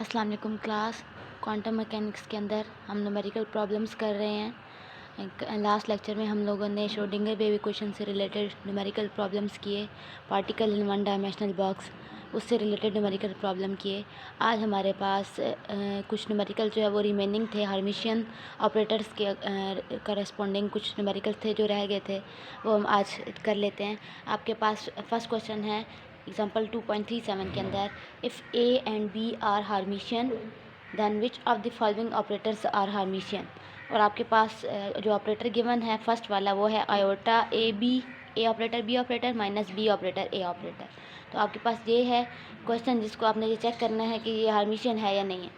अस्सलाम वालेकुम class. Quantum mechanics के अंदर हम न्यूमेरिकल प्रॉब्लम्स कर रहे हैं। लास्ट लेक्चर में हम लोगों ने श्रोडिंगर वेव इक्वेशन से रिलेटेड न्यूमेरिकल प्रॉब्लम्स किए, particle in one dimensional box उससे रिलेटेड न्यूमेरिकल प्रॉब्लम किए। आज हमारे पास कुछ न्यूमेरिकल जो है वो रिमेनिंग थे, हार्मिशियन ऑपरेटर्स के करस्पॉन्डिंग कुछ न्यूमेरिकल थे जो रह गए थे, वो हम आज कर लेते हैं। आपके पास फर्स्ट क्वेश्चन है एग्जाम्पल 2.37 के अंदर, if A and B are Hermitian then which of the following operators are Hermitian. और आपके पास जो ऑपरेटर गिवन है फर्स्ट वाला वो है iota A B, A operator B operator minus B operator A operator. तो आपके पास ये है क्वेश्चन जिसको आपने ये चेक करना है कि ये हार्मिशियन है या नहीं है।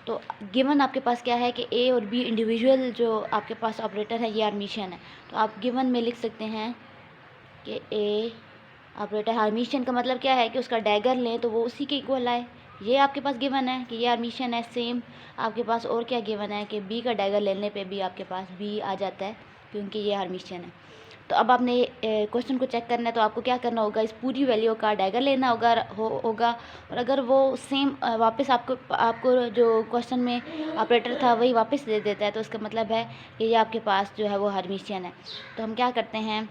तो गिवन आपके पास क्या है कि ए और बी इंडिविजुअल जो आपके पास ऑपरेटर है ये हार्मिशियन है। तो आप गिवन में लिख सकते हैं कि ए ऑपरेटर हार्मिशियन का मतलब क्या है कि उसका डैगर लें तो वो उसी के इक्वल आए। ये आपके पास गिवन है कि ये हार्मिशियन है। सेम आपके पास और क्या गिवन है कि बी का डैगर लेने पे भी आपके पास बी आ जाता है क्योंकि ये हार्मिशियन है। तो अब आपने क्वेश्चन को चेक करना है, तो आपको क्या करना होगा, इस पूरी वैल्यू का डैगर लेना होगा और अगर वो सेम वापस आपको जो क्वेश्चन में ऑपरेटर था वही वापस दे देता है तो उसका मतलब है कि ये आपके पास जो है वो हार्मिशियन है। तो हम क्या करते हैं,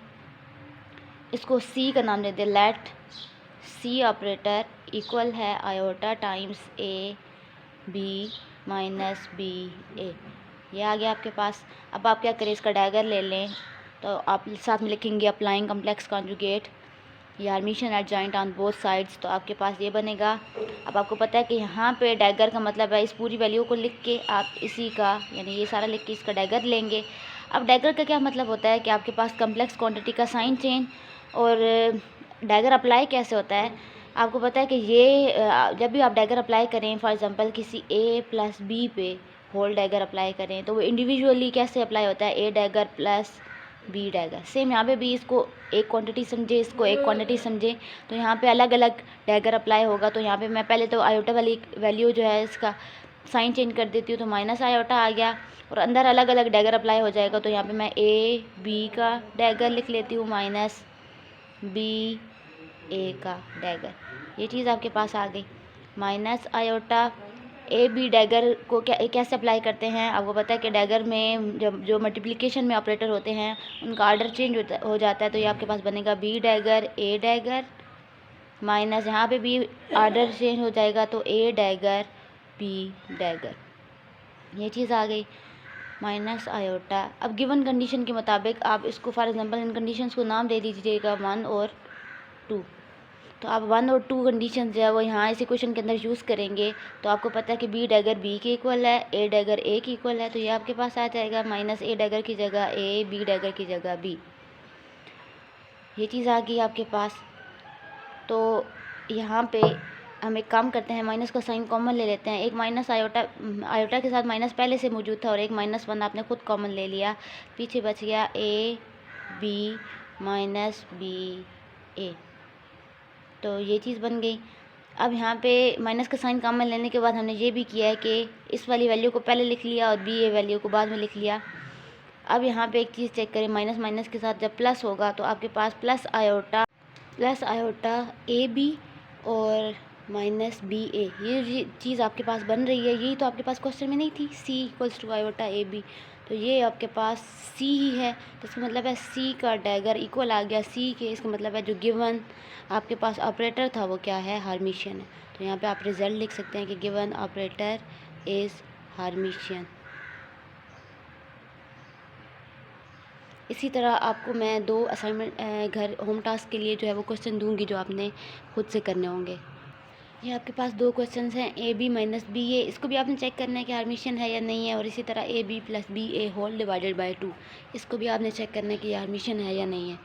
इसको सी का नाम देते हैं। लेट सी ऑपरेटर इक्वल है iota times A B minus B A. ये आ गया आपके पास। अब आप क्या करें, इसका डैगर ले लें तो आप साथ में लिखेंगे अप्लाइंग कम्प्लेक्स कॉन्जुगेट ये Hermitian adjoint on both sides. तो आपके पास ये बनेगा। अब आपको पता है कि यहाँ पे डैगर का मतलब है इस पूरी वैल्यू को लिख के आप इसी का यानी ये सारा लिख के इसका डैगर लेंगे। अब डैगर का क्या मतलब होता है कि आपके पास कम्प्लेक्स क्वांटिटी का साइन चेंज। और डैगर अप्लाई कैसे होता है, आपको पता है कि ये जब भी आप डैगर अप्लाई करें, फॉर एग्जांपल किसी ए प्लस बी पे होल डैगर अप्लाई करें तो वो इंडिविजुअली कैसे अप्लाई होता है, A dagger plus B dagger. Same यहाँ पे भी इसको एक क्वांटिटी समझे, इसको एक क्वांटिटी समझे, तो यहाँ पे अलग अलग डैगर अप्लाई होगा। तो यहाँ पे मैं पहले तो आयोटा वाली वैल्यू जो है इसका साइन चेंज कर देती हूँ, तो माइनस आयोटा आ गया और अंदर अलग अलग डैगर अप्लाई हो जाएगा। तो यहाँ पे मैं ए बी का डैगर लिख लेती हूँ माइनस बी ए का डैगर। ये चीज़ आपके पास आ गई। Minus iota A B dagger को कैसे अप्लाई करते हैं, आपको पता है कि डैगर में जब जो मल्टीप्लिकेशन में ऑपरेटर होते हैं उनका आर्डर चेंज हो जाता है। तो ये आपके पास बनेगा बी डैगर ए डैगर माइनस यहाँ पे भी आर्डर चेंज हो जाएगा तो ए डैगर बी डैगर। ये चीज़ आ गई माइनस आयोटा। अब गिवन कंडीशन के मुताबिक आप इसको फॉर एग्जांपल इन कंडीशंस को नाम दे दीजिएगा 1 और 2। तो आप 1 और 2 कंडीशन जो है वो यहाँ इस इक्वेशन के अंदर यूज़ करेंगे। तो आपको पता है कि बी डैगर बी के इक्वल है, ए डैगर ए के इक्वल है। तो ये आपके पास आ जाएगा माइनस ए डैगर की जगह ए, बी डैगर की जगह बी। ये चीज़ आ गई आपके पास। तो यहाँ पे हम एक काम करते हैं, माइनस का साइन कॉमन ले लेते हैं। एक माइनस आयोटा, आयोटा के साथ माइनस पहले से मौजूद था और एक -1 आपने खुद कॉमन ले लिया, पीछे बच गया ए बी माइनस बी ए। तो ये चीज़ बन गई। अब यहाँ पे माइनस का साइन कॉमन लेने के बाद हमने ये भी किया है कि इस वाली वैल्यू को पहले लिख लिया और बी ए वैल्यू को बाद में लिख लिया। अब यहाँ पे एक चीज़ चेक करें, माइनस माइनस के साथ जब प्लस होगा तो आपके पास प्लस आयोटा ए बी और माइनस बी ए, ये चीज़ आपके पास बन रही है। यही तो आपके पास क्वेश्चन में नहीं थी, C equals to iota A B. तो ये आपके पास सी ही है, तो इसका मतलब है सी का डैगर इक्वल आ गया सी के। इसका मतलब है जो गिवन आपके पास ऑपरेटर था वो क्या है, हार्मिशियन है। तो यहाँ पे आप रिजल्ट लिख सकते हैं कि गिवन ऑपरेटर इज़ हार्मिशियन। इसी तरह आपको मैं 2 असाइनमेंट घर होम टास्क के लिए जो है वो क्वेश्चन दूंगी जो आपने खुद से करने होंगे। ये आपके पास 2 क्वेश्चंस हैं, ए बी माइनस बी ए। इसको भी आपने चेक करना है कि हार्मिशियन है या नहीं है। और इसी तरह A B plus B A whole divided by 2, इसको भी आपने चेक करना है कि हार्मिशियन है या नहीं है।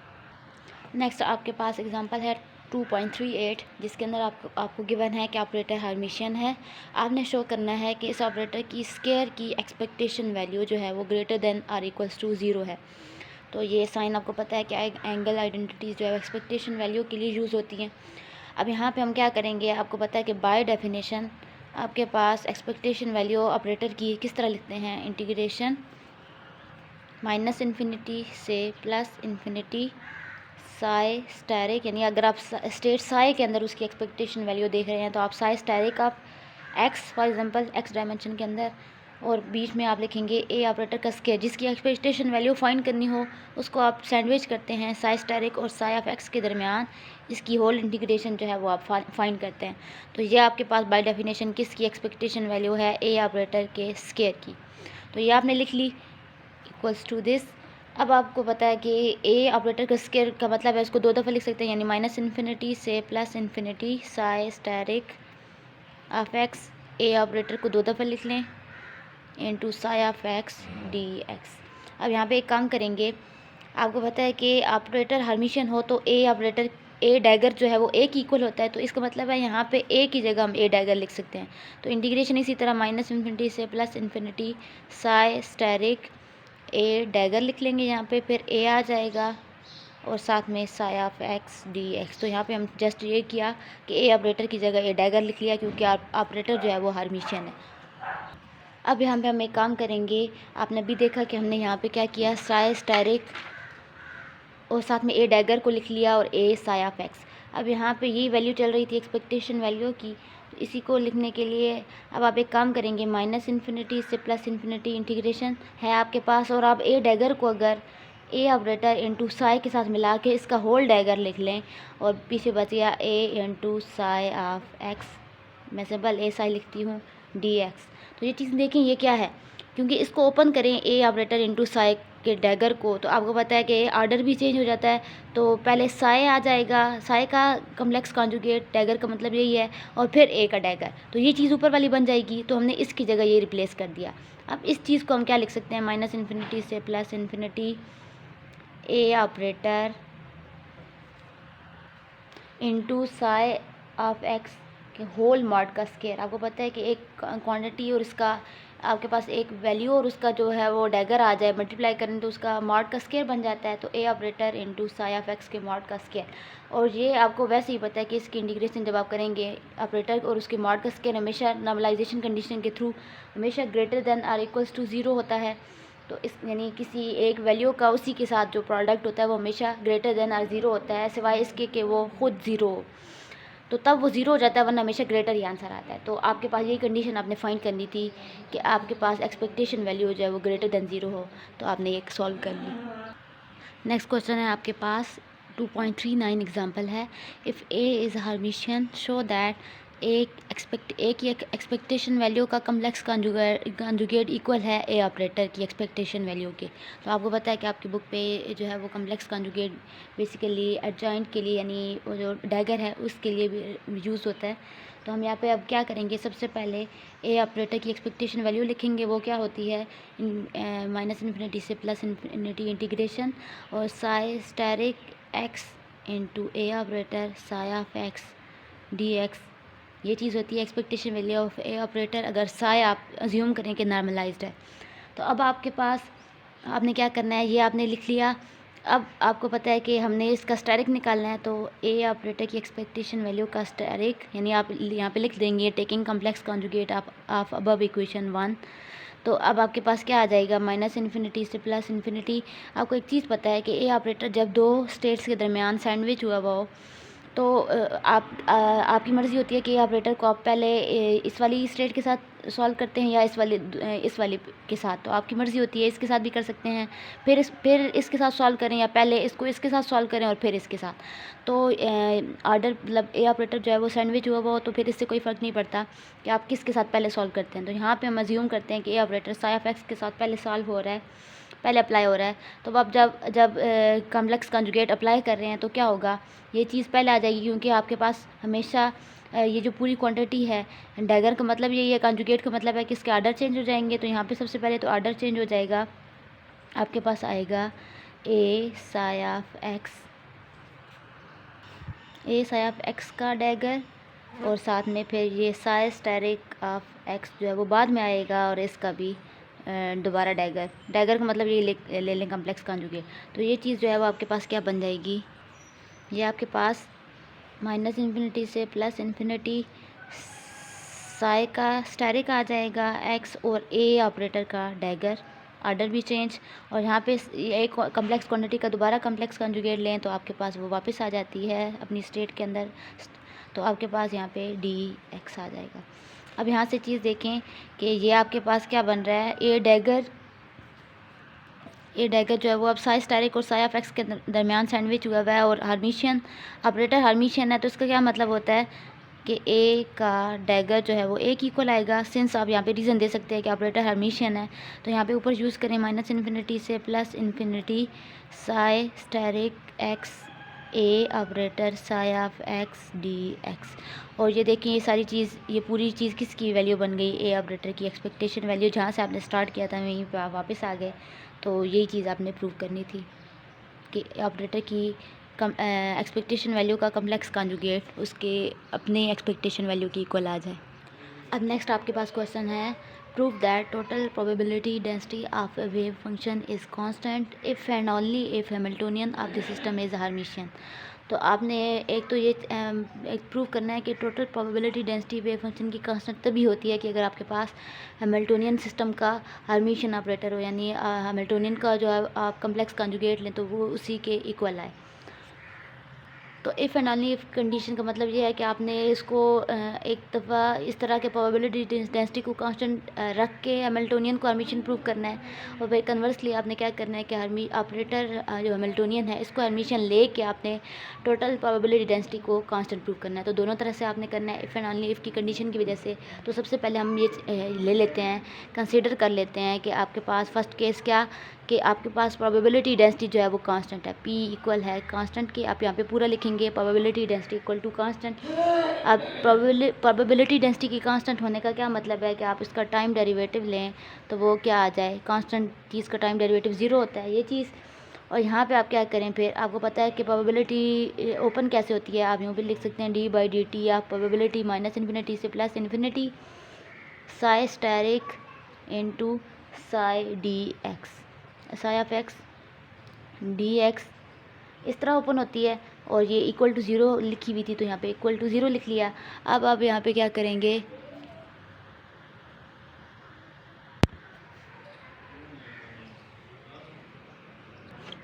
नेक्स्ट आपके पास एग्जांपल है 2.38 जिसके अंदर आपको गिवन है कि ऑपरेटर हार्मिशियन है। आपने शो करना है कि इस ऑपरेटर की स्केयर की एक्सपेक्टेशन वैल्यू जो है वो greater than or equals to 0 है। तो ये साइन आपको पता है कि एंगल आइडेंटिटीज़ जो है एक्सपेक्टेशन वैल्यू के लिए यूज़ होती हैं। अब यहाँ पे हम क्या करेंगे, आपको पता है कि बाय डेफिनेशन आपके पास एक्सपेक्टेशन वैल्यू ऑपरेटर की किस तरह लिखते हैं, इंटीग्रेशन -∞ से +∞ साई स्टेरिक, यानी अगर आप स्टेट साई के अंदर उसकी एक्सपेक्टेशन वैल्यू देख रहे हैं तो आप साई स्टेरिक आप x, for example x dimension के अंदर, और बीच में आप लिखेंगे ए ऑपरेटर का स्क्वायर, जिसकी एक्सपेक्टेशन वैल्यू फाइंड करनी हो उसको आप सैंडविच करते हैं साई स्टेरिक और साई ऑफ एक्स के दरमियान, इसकी होल इंटीग्रेशन जो है वो आप फाइंड करते हैं। तो ये आपके पास बाय डेफिनेशन किसकी एक्सपेक्टेशन वैल्यू है, ए ऑपरेटर के स्क्वायर की। तो ये आपने लिख ली इक्वल्स टू दिस। अब आपको पता है कि ए ऑपरेटर का स्क्वायर का मतलब है, उसको दो दफ़ा लिख सकते हैं, यानी माइनस इन्फिनिटी से plus infinity psi asterisk of X, A operator को दो दफ़ा लिख लें into psi of X D X. अब यहाँ पे एक काम करेंगे, आपको पता है कि ऑपरेटर हर्मिशियन हो तो ए ऑपरेटर, ए डैगर जो है वो ए की इक्वल होता है, तो इसका मतलब है यहाँ पे ए की जगह हम ए डैगर लिख सकते हैं। तो इंटीग्रेशन इसी तरह माइनस इन्फिनिटी से प्लस इन्फिनिटी साई स्टेरिक ए डैगर लिख लेंगे यहाँ पे, फिर ए आ जाएगा और साथ में Sai of X D x. तो यहाँ पे हम जस्ट ये किया कि ए ऑपरेटर की जगह ए डैगर लिख लिया, क्योंकि ऑपरेटर जो है वो हर्मिशियन है। अब यहाँ पे हम एक काम करेंगे, आपने भी देखा कि हमने यहाँ पे क्या किया, साई स्टेरिक और साथ में ए डैगर को लिख लिया और ए साई ऑफ एक्स। अब यहाँ पे ये वैल्यू चल रही थी एक्सपेक्टेशन वैल्यू की, तो इसी को लिखने के लिए अब आप एक काम करेंगे, माइनस इन्फिनिटी से प्लस इन्फिनिटी इंटीग्रेशन है आपके पास, और आप ए डैगर को अगर ए ऑपरेटर इंटू साई के साथ मिला के इसका होल डैगर लिख लें, और पीछे बच गया ए इंटू साई ऑफ एक्स, मैं सिंपल ए साई लिखती हूँ डी एक्स। तो ये चीज़ देखें ये क्या है, क्योंकि इसको ओपन करें ए ऑपरेटर इंटू साई के डैगर को, तो आपको पता है कि आर्डर भी चेंज हो जाता है। तो पहले साई आ जाएगा, साई का कम्प्लेक्स कॉन्जुगेट, डैगर का मतलब यही है, और फिर ए का डैगर, तो ये चीज़ ऊपर वाली बन जाएगी। तो हमने इसकी जगह ये रिप्लेस कर दिया। अब इस चीज़ को हम क्या लिख सकते हैं, माइनस इन्फिनिटी से plus infinity A operator into psi of X के होल मॉड का स्क्वायर। आपको पता है कि एक क्वांटिटी और इसका आपके पास एक वैल्यू और उसका जो है वो डैगर आ जाए, मल्टीप्लाई करें तो उसका मॉड का स्क्वायर बन जाता है। तो A operator into psi of X के मॉड का स्क्वायर। और ये आपको वैसे ही पता है कि इसकी इंटीग्रेशन जब आप करेंगे ऑपरेटर और उसके मॉड का स्क्वायर हमेशा नॉर्मलाइजेशन कंडीशन के थ्रू हमेशा greater than or equals to zero होता है। तो इस यानी किसी एक वैल्यू का उसी के साथ जो प्रोडक्ट होता है वो हमेशा ग्रेटर देन आर ज़ीरो होता है, सिवाय इसके कि वो खुद ज़ीरो हो, तो तब वो ज़ीरो हो जाता है, वरना हमेशा ग्रेटर ही आंसर आता है। तो आपके पास यही कंडीशन आपने फाइंड करनी थी कि आपके पास एक्सपेक्टेशन वैल्यू जो है वो ग्रेटर देन ज़ीरो हो, तो आपने ये सॉल्व कर ली। नेक्स्ट क्वेश्चन है आपके पास 2.39 एग्जाम्पल है, if A is Hermitian show that A की एक्सपेक्टेशन वैल्यू का कम्प्लेक्स कॉन्जुगेट इक्वल है ए ऑपरेटर की एक्सपेक्टेशन वैल्यू के। तो आपको पता है कि आपकी बुक पे जो है वो कम्प्लेक्स कॉन्जुगेट बेसिकली एडजॉइंट के लिए, यानी वो जो डैगर है उसके लिए भी यूज़ होता है। तो हम यहाँ पे अब क्या करेंगे, सबसे पहले ए ऑपरेटर की एक्सपेक्टेशन वैल्यू लिखेंगे, वो क्या होती है, माइनस इन्फिनिटी से प्लस इन्फिनिटी इंटीग्रेशन और psi asterisk X into A operator psi of X D X. ये चीज़ होती है expectation value of A operator, अगर साई आप अज्यूम करें कि नॉर्मलाइज्ड है। तो अब आपके पास आपने क्या करना है, ये आपने लिख लिया। अब आपको पता है कि हमने इसका स्टेरिक निकालना है, तो ए ऑपरेटर की एक्सपेक्टेशन वैल्यू का स्टेरिक, यानी आप यहाँ पे लिख देंगे taking complex conjugate of above equation 1। तो अब आपके पास क्या आ जाएगा, माइनस इन्फिनिटी से प्लस इन्फिनिटी। आपको एक चीज़ पता है कि ए ऑपरेटर जब दो स्टेट्स के दरमियान सैंडविच हुआ हो, तो आपकी मर्ज़ी होती है कि ऑपरेटर को आप पहले इस वाली स्टेट के साथ सॉल्व करते हैं या इस वाली के साथ। तो आपकी मर्ज़ी होती है, इसके साथ भी कर सकते हैं, फिर इसके साथ सॉल्व करें, या पहले इसको इसके साथ सॉल्व करें और फिर इसके साथ। तो ऑर्डर मतलब ए ऑपरेटर जो है वो सैंडविच हुआ हो, तो फिर इससे कोई फ़र्क नहीं पड़ता कि आप किसके साथ पहले सॉल्व करते हैं। तो यहाँ पर हम अज्यूम करते हैं कि ए ऑपरेटर साई ऑफ एक्स के साथ पहले सॉल्व हो रहा है, पहले अप्लाई हो रहा है। तो अब जब कॉम्प्लेक्स कॉन्जुगेट अप्लाई कर रहे हैं तो क्या होगा, ये चीज़ पहले आ जाएगी, क्योंकि आपके पास हमेशा ये जो पूरी क्वांटिटी है, डैगर का मतलब यही है, कॉन्जुगेट का मतलब है कि इसके आर्डर चेंज हो जाएंगे। तो यहाँ पे सबसे पहले तो आर्डर चेंज हो जाएगा, आपके पास आएगा ए साई ऑफ एक्स का डैगर, और साथ में फिर ये साई स्टेरिक ऑफ एक्स जो है वो बाद में आएगा, और इसका भी दोबारा डैगर का मतलब ये ले लें कम्प्लेक्स कॉन्जुगेट। तो ये चीज़ जो है वो आपके पास क्या बन जाएगी, ये आपके पास माइनस इन्फिनिटी से प्लस इन्फिनिटी साई का स्टेरिक आ जाएगा एक्स, और ए ऑपरेटर का डैगर, आर्डर भी चेंज। और यहाँ पे एक कम्प्लेक्स क्वांटिटी का दोबारा कम्प्लेक्स कॉन्जुगेट लें तो आपके पास वो वापस आ जाती है अपनी स्टेट के अंदर। तो आपके पास यहाँ पे डी एक्स आ जाएगा। अब यहाँ से चीज़ देखें कि ये आपके पास क्या बन रहा है, ए डैगर जो है वो अब साई स्टैरिक और साई ऑफ एक्स के दरमियान सैंडविच हुआ है और हर्मिशियन ऑपरेटर हर्मिशियन है, तो इसका क्या मतलब होता है कि ए का डैगर जो है वो ए की इक्वल आएगा। सिंस आप यहाँ पे रीज़न दे सकते हैं कि ऑपरेटर हर्मिशियन है, तो यहाँ पे ऊपर यूज़ करें माइनस इन्फिनिटी से plus infinity Sai asterisk x A operator psi of X D x. और ये देखें ये सारी चीज़, ये पूरी चीज़ किसकी वैल्यू बन गई, ए ऑपरेटर की एक्सपेक्टेशन वैल्यू, जहाँ से आपने स्टार्ट किया था वहीं पे आप वापस आ गए। तो यही चीज़ आपने प्रूव करनी थी कि ऑपरेटर की एक्सपेक्टेशन वैल्यू का कम्प्लेक्स कॉन्जुगेट उसके अपने एक्सपेक्टेशन वैल्यू की इक्वल आ जाए। अब नेक्स्ट आपके पास क्वेश्चन है, prove that total probability density of a wave function is constant if and only if Hamiltonian of the system is Hermitian. तो आपने एक तो ये एक प्रूव करना है कि total probability density wave function की कांस्टेंट तभी होती है कि अगर आपके पास हैमिल्टोनियन सिस्टम का हार्मिशियन ऑपरेटर हो, यानी हैमिल्टोनियन का जो है आप कम्प्लेक्स कॉन्जुगेट लें तो वो उसी के इक्वल आए। तो if and only if condition का मतलब ये है कि आपने इसको एक दफ़ा इस तरह के प्रोबेबिलिटी डेंसिटी को कांस्टेंट रख के हैमिल्टोनियन को हर्मिशियन प्रूव करना है, और फिर कन्वर्सली आपने क्या करना है कि हर्मी ऑपरेटर जो हैमिल्टोनियन है इसको हर्मिशियन ले के आपने टोटल प्रोबेबिलिटी डेंसिटी को कांस्टेंट प्रूव करना है। तो दोनों तरह से आपने करना है, इफ़ एंड ओनली इफ़ की कंडीशन की वजह से। तो सबसे पहले हम ये ले लेते हैं, कंसिडर कर लेते हैं कि आपके पास फर्स्ट केस क्या कि आपके पास प्रोबेबिलिटी डेंसिटी जो है वो कांस्टेंट है, P इक्वल है कांस्टेंट की, आप यहाँ पे पूरा लिखेंगे probability density equal to constant. अब प्रोबेबिलिटी डेंसिटी की कांस्टेंट होने का क्या मतलब है कि आप इसका टाइम डेरिवेटिव लें तो वो क्या आ जाए, कांस्टेंट चीज़ का टाइम डेरिवेटिव ज़ीरो होता है ये चीज़। और यहाँ पे आप क्या करें, फिर आपको पता है कि प्रोबेबिलिटी ओपन कैसे होती है, आप यूँ भी लिख सकते हैं डी बाई डी टी या प्रोबेबिलिटी माइनस इन्फिनिटी से plus infinity Sai asterisk into psi D x, Sai of X D x इस तरह ओपन होती है। और ये इक्वल टू ज़ीरो लिखी हुई थी तो यहाँ पे इक्वल टू ज़ीरो लिख लिया। अब आप यहाँ पे क्या करेंगे,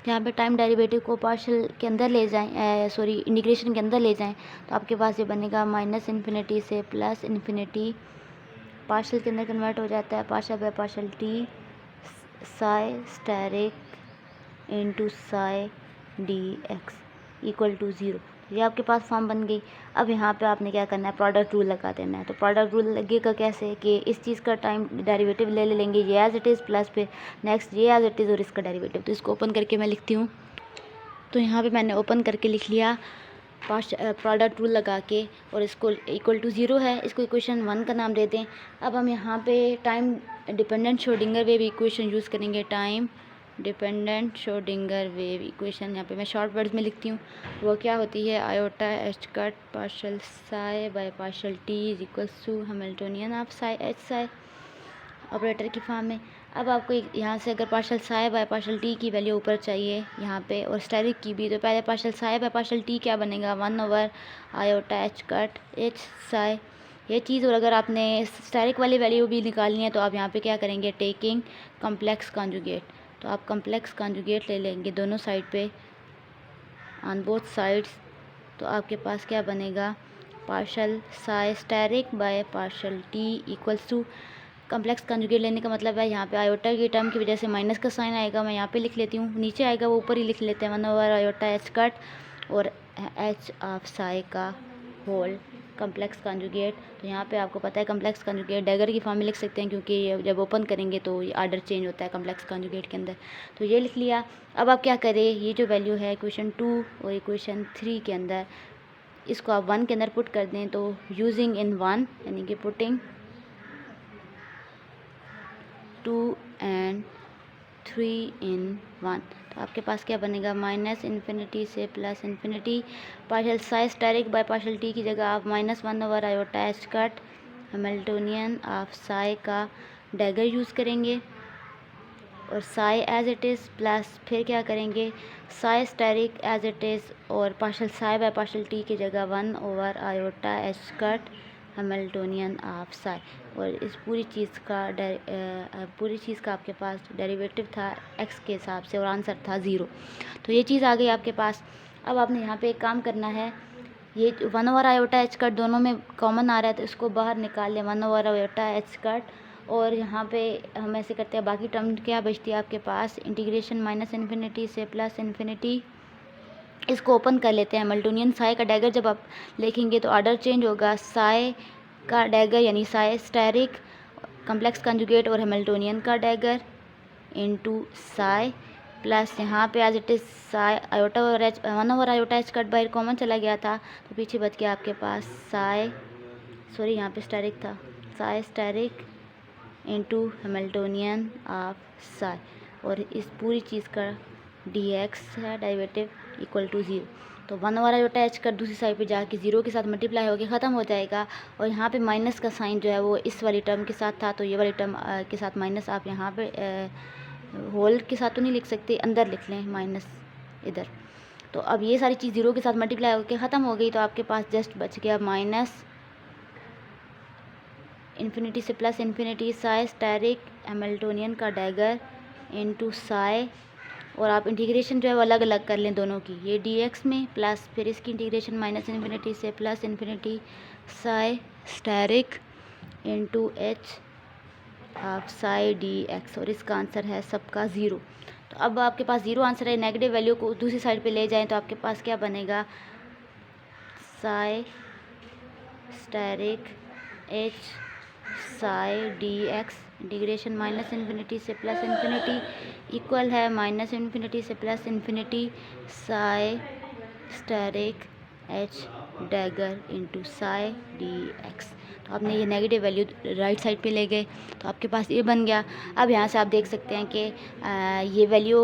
यहाँ पे टाइम डेरिवेटिव को पार्शियल के अंदर ले जाएं, सॉरी इंटीग्रेशन के अंदर ले जाएं, तो आपके पास ये बनेगा माइनस इन्फिनिटी से प्लस इन्फिनिटी, पार्शियल के अंदर कन्वर्ट हो जाता है partial by partial T psi asterisk into psi D X equal to zero. ये आपके पास फॉर्म बन गई। अब यहाँ पे आपने क्या करना है, प्रोडक्ट रूल लगा देना है। तो प्रोडक्ट रूल लगेगा कैसे कि इस चीज़ का टाइम डेरिवेटिव ले लेंगे ये एज इट इज़ प्लस फिर नेक्स्ट ये एज इट इज़ और इसका डेरिवेटिव। तो इसको ओपन करके मैं लिखती हूँ, तो यहाँ पे मैंने ओपन करके लिख लिया प्रोडक्ट रूल लगा के, और इसको इक्वल टू ज़ीरो है, इसको इक्वेशन 1 का नाम दे दें। अब हम यहाँ पे time dependent Schrodinger wave equation use करेंगे, time dependent Schrodinger wave equation. यहाँ पे मैं शॉर्ट वर्ड्स में लिखती हूँ, वो क्या होती है, iota H cut partial psi by partial T is equals to Hamiltonian of psi H psi operator की फॉर्म में। अब आपको यहाँ से अगर partial psi by partial T की वैल्यू ऊपर चाहिए यहाँ पे और स्टेरिक की भी, तो पहले partial psi by partial T क्या बनेगा, 1 iota H cut H Sai ये चीज़। और अगर आपने स्टेरिक वाली वैल्यू भी निकालनी है तो आप यहाँ पे क्या करेंगे, टेकिंग कम्प्लेक्स कॉन्जुगेट। तो आप कम्प्लेक्स कॉन्जुगेट ले लेंगे दोनों साइड पे, ऑन बोथ साइड्स। तो आपके पास क्या बनेगा, partial psi asterisk by partial T equals to complex conjugate लेने का मतलब है यहाँ पे आयोटा की टर्म की वजह से माइनस का साइन आएगा, मैं यहाँ पे लिख लेती हूँ, नीचे आएगा वो ऊपर ही लिख लेते हैं 1 आयोटा एच कट और एच ऑफ साई का होल कम्प्लेक्स कॉन्जुगेट। तो यहाँ पे आपको पता है कम्प्लेक्स कॉन्जुगेट डैगर की फॉर्म में लिख सकते हैं क्योंकि ये जब ओपन करेंगे तो ये आर्डर चेंज होता है कम्प्लेक्स कॉन्जुगेट के अंदर। तो ये लिख लिया। अब आप क्या करें, ये जो वैल्यू है इक्वेशन 2 और इक्वेशन 3 के अंदर, इसको आप 1 के अंदर पुट कर दें। तो यूजिंग इन 1 यानी कि पुटिंग 2 and 3 in 1, तो आपके पास क्या बनेगा, माइनस इन्फिनिटी से plus infinity, partial psi asterisk by partial T की जगह आप -1 iota H cut Hamiltonian of psi का डैगर यूज़ करेंगे और psi as it is plus फिर क्या करेंगे, psi asterisk as it is और partial psi by partial T की जगह 1 iota H cut Hamiltonian of psi. और इस पूरी चीज़ का आपके पास डेरिवेटिव था एक्स के हिसाब से और आंसर था 0। तो ये चीज़ आ गई आपके पास। अब आपने यहाँ पे एक काम करना है ये 1/i कट दोनों में कॉमन आ रहा है तो इसको बाहर निकाल लें 1/i कट। और यहाँ पे हम ऐसे करते हैं, बाकी टर्म क्या बचती है आपके पास, इंटीग्रेशन -इन्फिनिटी से +इन्फिनिटी। इसको ओपन कर लेते हैं। हैमिल्टोनियन साई का डैगर जब आप लिखेंगे तो ऑर्डर चेंज होगा, साई का डैगर यानी साई स्टेरिक कम्प्लेक्स कंजुगेट और हैमिल्टोनियन का डैगर इनटू साई प्लस यहाँ पे as it is psi iota और एच 1/i कट बाहर कॉमन चला गया था तो पीछे बच गया आपके पास साई, सॉरी यहाँ पे स्टेरिक था, psi asterisk into Hamiltonian of psi. और इस पूरी चीज़ का dx है डेरिवेटिव इक्वल टू 0। तो 1/i कट दूसरी साइड पे जाके 0 के साथ मल्टीप्लाई होकर ख़त्म हो जाएगा। और यहाँ पे माइनस का साइन जो है वो इस वाली टर्म के साथ था तो ये वाली टर्म के साथ माइनस आप यहाँ पे होल के साथ तो नहीं लिख सकते, अंदर लिख लें माइनस इधर। तो अब ये सारी चीज़ 0 के साथ मल्टीप्लाई होकर ख़त्म हो गई तो आपके पास जस्ट बच गया माइनस इन्फिनिटी से +इन्फिनिटी साई स्टेरिक हैमिल्टोनियन का डैगर इनटू साई। और आप इंटीग्रेशन जो है वो अलग अलग कर लें दोनों की, ये dx में प्लस फिर इसकी इंटीग्रेशन -इन्फिनिटी से +plus infinity psi asterisk into h of psi dx। और इसका आंसर है सबका 0। तो अब आपके पास 0 आंसर है, नेगेटिव वैल्यू को दूसरी साइड पे ले जाएं तो आपके पास क्या बनेगा, psi asterisk h psi dx integration -minus infinity से +इन्फिनिटी इक्वल है -इन्फिनिटी से +plus infinity psi asterisk h dagger into psi dx। तो आपने ये नेगेटिव वैल्यू राइट साइड पे ले गए तो आपके पास ये बन गया। अब यहाँ से आप देख सकते हैं कि ये वैल्यू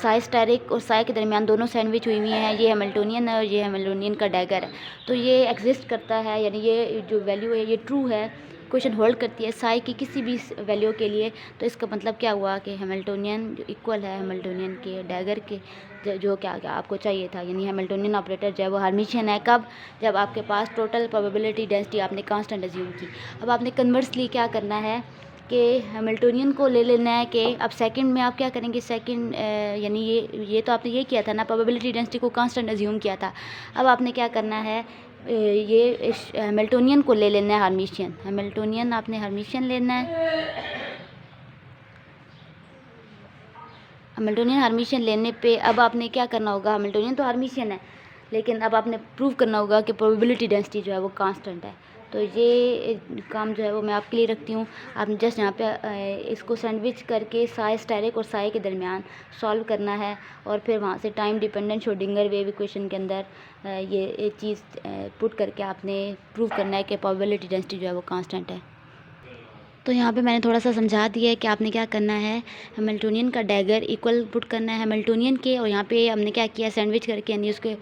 साई स्टेरिक और साई के दरमियान दोनों सैंडविच हुई हैं, ये हैमिल्टोनियन है और ये हैमिल्टोनियन का डैगर है। तो ये एग्जिस्ट करता है, यानी ये जो वैल्यू है ये ट्रू है, क्वेश्चन होल्ड करती है साई की किसी भी वैल्यू के लिए। तो इसका मतलब क्या हुआ कि हैमिल्टोनियन जो इक्वल है हैमिल्टोनियन के डैगर के, जो क्या आपको चाहिए था, यानी हैमिल्टोनियन ऑपरेटर जो है वो हर्मिशियन है। कब, जब आपके पास टोटल प्रोबेबिलिटी डेंसिटी आपने कांस्टेंट अज्यूम की। अब आपने कन्वर्सली क्या करना है कि हैमिल्टोनियन को ले लेना है कि अब सेकंड में आप क्या करेंगे, सेकंड यानी ये तो आपने ये किया था ना, प्रोबेबिलिटी डेंसिटी को कांस्टेंट अज्यूम किया था। अब आपने क्या करना है, ये हैमिल्टोनियन को ले लेना है हर्मिशियन, हैमिल्टोनियन आपने हर्मिशियन लेना है। हैमिल्टोनियन हर्मिशियन लेने पे अब आपने क्या करना होगा, हैमिल्टोनियन तो हर्मिशियन है लेकिन अब आपने प्रूव करना होगा कि प्रोबेबिलिटी डेंसिटी जो है वो कांस्टेंट है। तो ये काम जो है वो मैं आपके लिए रखती हूँ। आपने जस्ट यहाँ पे इसको सैंडविच करके साई स्टेरिक और साई के दरमियान सॉल्व करना है और फिर वहाँ से time dependent Schrodinger wave equation के अंदर ये चीज़ पुट करके आपने प्रूव करना है कि प्रोबेबिलिटी डेंसिटी जो है वो कांस्टेंट है। तो यहाँ पे मैंने थोड़ा सा समझा दिया है कि आपने क्या करना है, हैमिल्टोनियन का डैगर इक्वल पुट करना है हैमिल्टोनियन के, और यहाँ पे हमने क्या किया, सैंडविच करके यानी उसके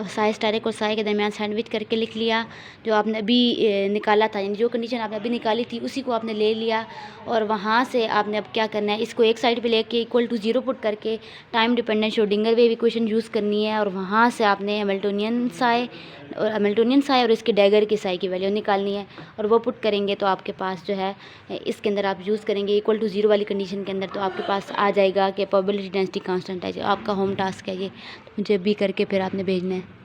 साई स्टेरिक और साई के दरमियान सैंडविच करके लिख लिया। जो आपने अभी निकाला था, यानी जो कंडीशन आपने अभी निकाली थी उसी को आपने ले लिया और वहाँ से आपने अब क्या करना है, इसको एक साइड पर लेके इक्वल टू 0 पुट करके time dependent Schrodinger wave equation use करनी है और वहाँ से आपने हैमिल्टोनियन साई और इसके डैगर की साई की वैल्यू निकालनी है और वो पुट करेंगे तो आपके पास जो है इसके अंदर आप यूज़ करेंगे इक्वल टू 0 वाली कंडीशन के अंदर तो आपके पास आ जाएगा कि प्रोबेबिलिटी डेंसिटी कांस्टेंट है। जो आपका होम टास्क है ये, तो मुझे भी करके फिर आपने भेजना है।